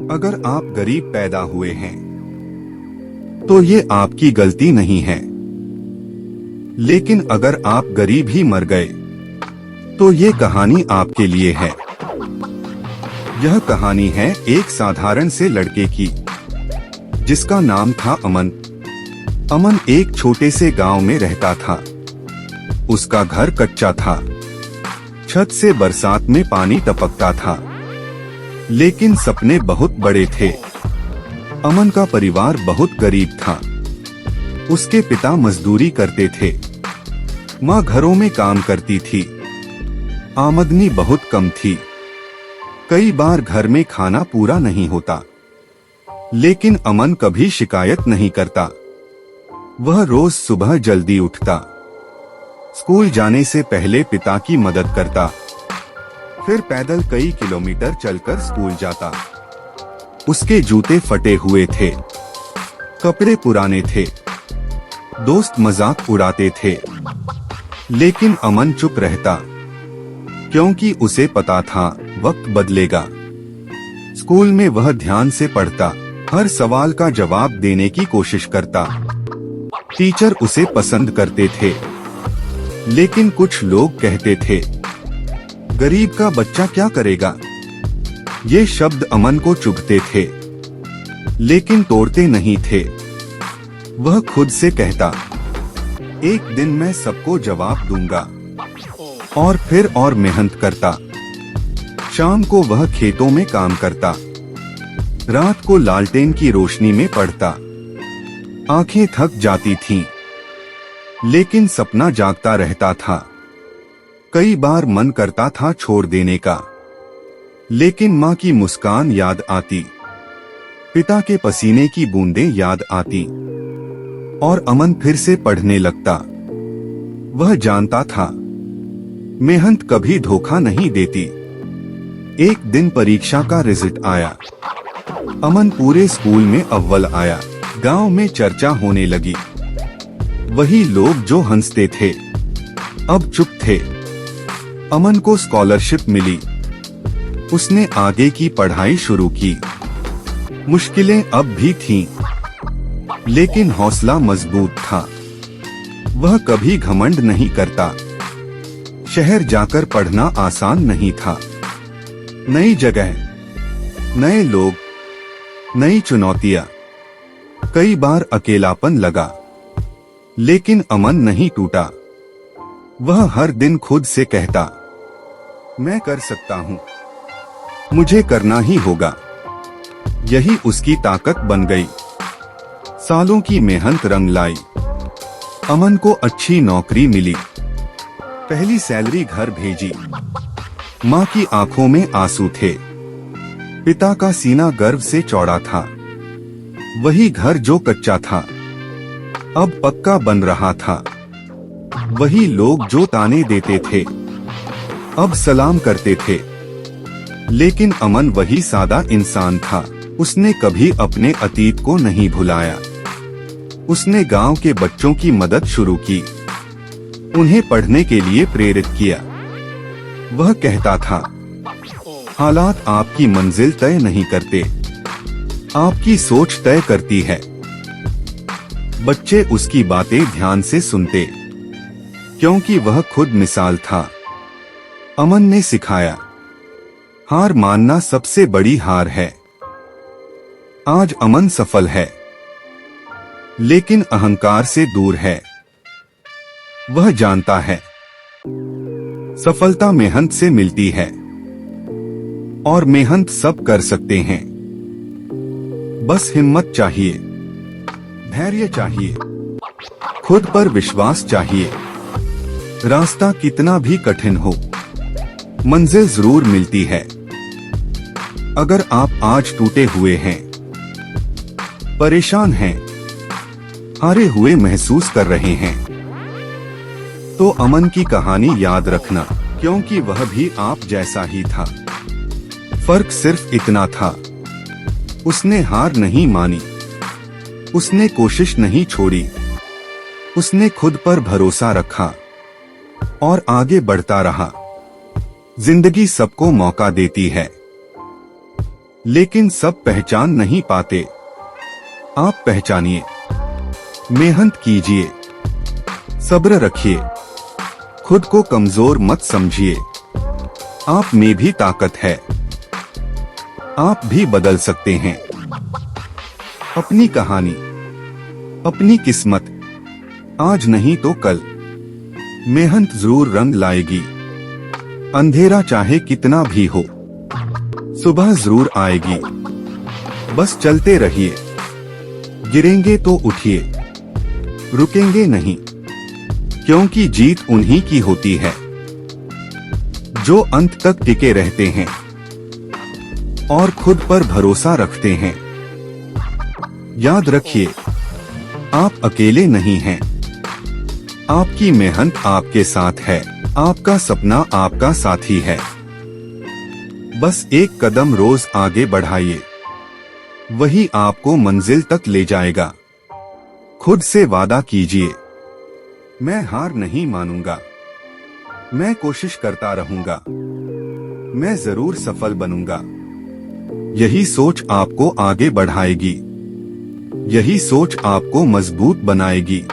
अगर आप गरीब पैदा हुए हैं तो ये आपकी गलती नहीं है, लेकिन अगर आप गरीब ही मर गए तो ये कहानी आपके लिए है। यह कहानी है एक साधारण से लड़के की जिसका नाम था अमन। अमन एक छोटे से गांव में रहता था। उसका घर कच्चा था, छत से बरसात में पानी टपकता था, लेकिन सपने बहुत बड़े थे। अमन का परिवार बहुत गरीब था। उसके पिता मजदूरी करते थे, माँ घरों में काम करती थी। आमदनी बहुत कम थी। कई बार घर में खाना पूरा नहीं होता, लेकिन अमन कभी शिकायत नहीं करता। वह रोज सुबह जल्दी उठता, स्कूल जाने से पहले पिता की मदद करता, फिर पैदल कई किलोमीटर चलकर स्कूल जाता। उसके जूते फटे हुए थे, कपड़े पुराने थे, दोस्त मजाक उड़ाते थे, लेकिन अमन चुप रहता, क्योंकि उसे पता था वक्त बदलेगा। स्कूल में वह ध्यान से पढ़ता, हर सवाल का जवाब देने की कोशिश करता। टीचर उसे पसंद करते थे, लेकिन कुछ लोग कहते थे, गरीब का बच्चा क्या करेगा। ये शब्द अमन को चुभते थे, लेकिन तोड़ते नहीं थे। वह खुद से कहता, एक दिन मैं सबको जवाब दूंगा, और फिर और मेहनत करता। शाम को वह खेतों में काम करता, रात को लालटेन की रोशनी में पढ़ता। आंखें थक जाती थीं, लेकिन सपना जागता रहता था। कई बार मन करता था छोड़ देने का, लेकिन माँ की मुस्कान याद आती, पिता के पसीने की बूंदें याद आती, और अमन फिर से पढ़ने लगता। वह जानता था मेहनत कभी धोखा नहीं देती। एक दिन परीक्षा का रिजल्ट आया। अमन पूरे स्कूल में अव्वल आया। गांव में चर्चा होने लगी। वही लोग जो हंसते थे अब चुप थे। अमन को स्कॉलरशिप मिली। उसने आगे की पढ़ाई शुरू की। मुश्किलें अब भी थीं, लेकिन हौसला मजबूत था। वह कभी घमंड नहीं करता। शहर जाकर पढ़ना आसान नहीं था। नई जगह, नए लोग, नई चुनौतियां। कई बार अकेलापन लगा, लेकिन अमन नहीं टूटा। वह हर दिन खुद से कहता, मैं कर सकता हूँ, मुझे करना ही होगा। यही उसकी ताकत बन गई। सालों की मेहनत रंग लाई। अमन को अच्छी नौकरी मिली। पहली सैलरी घर भेजी। माँ की आंखों में आंसू थे। पिता का सीना गर्व से चौड़ा था। वही घर जो कच्चा था अब पक्का बन रहा था। वही लोग जो ताने देते थे अब सलाम करते थे। लेकिन अमन वही सादा इंसान था। उसने कभी अपने अतीत को नहीं भुलाया। उसने गांव के बच्चों की मदद शुरू की, उन्हें पढ़ने के लिए प्रेरित किया। वह कहता था, हालात आपकी मंजिल तय नहीं करते, आपकी सोच तय करती है। बच्चे उसकी बातें ध्यान से सुनते, क्योंकि वह खुद मिसाल था। अमन ने सिखाया, हार मानना सबसे बड़ी हार है। आज अमन सफल है, लेकिन अहंकार से दूर है। वह जानता है सफलता मेहनत से मिलती है, और मेहनत सब कर सकते हैं। बस हिम्मत चाहिए, धैर्य चाहिए, खुद पर विश्वास चाहिए। रास्ता कितना भी कठिन हो, मंजिल जरूर मिलती है। अगर आप आज टूटे हुए हैं, परेशान हैं, हारे हुए महसूस कर रहे हैं, तो अमन की कहानी याद रखना, क्योंकि वह भी आप जैसा ही था। फर्क सिर्फ इतना था, उसने हार नहीं मानी, उसने कोशिश नहीं छोड़ी, उसने खुद पर भरोसा रखा और आगे बढ़ता रहा। जिंदगी सबको मौका देती है, लेकिन सब पहचान नहीं पाते। आप पहचानिए, मेहनत कीजिए, सब्र रखिए, खुद को कमजोर मत समझिए। आप में भी ताकत है, आप भी बदल सकते हैं। अपनी कहानी, अपनी किस्मत, आज नहीं तो कल। मेहनत जरूर रंग लाएगी, अंधेरा चाहे कितना भी हो, सुबह जरूर आएगी। बस चलते रहिए, गिरेंगे तो उठिए, रुकेंगे नहीं, क्योंकि जीत उन्हीं की होती है जो अंत तक टिके रहते हैं और खुद पर भरोसा रखते हैं। याद रखिए, आप अकेले नहीं हैं। आपकी मेहनत आपके साथ है, आपका सपना आपका साथी है। बस एक कदम रोज आगे बढ़ाइए, वही आपको मंजिल तक ले जाएगा। खुद से वादा कीजिए, मैं हार नहीं मानूंगा, मैं कोशिश करता रहूंगा, मैं जरूर सफल बनूंगा। यही सोच आपको आगे बढ़ाएगी, यही सोच आपको मजबूत बनाएगी,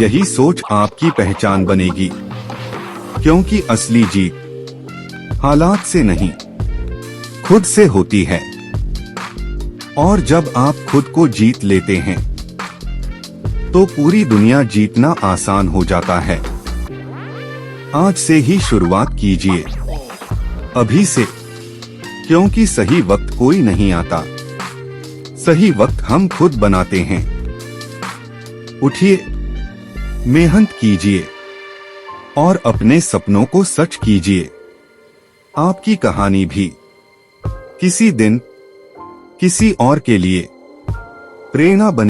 यही सोच आपकी पहचान बनेगी। क्योंकि असली जीत हालात से नहीं, खुद से होती है। और जब आप खुद को जीत लेते हैं तो पूरी दुनिया जीतना आसान हो जाता है। आज से ही शुरुआत कीजिए, अभी से, क्योंकि सही वक्त कोई नहीं आता, सही वक्त हम खुद बनाते हैं। उठिए, मेहनत कीजिए और अपने सपनों को सच कीजिए। आपकी कहानी भी किसी दिन किसी और के लिए प्रेरणा बने।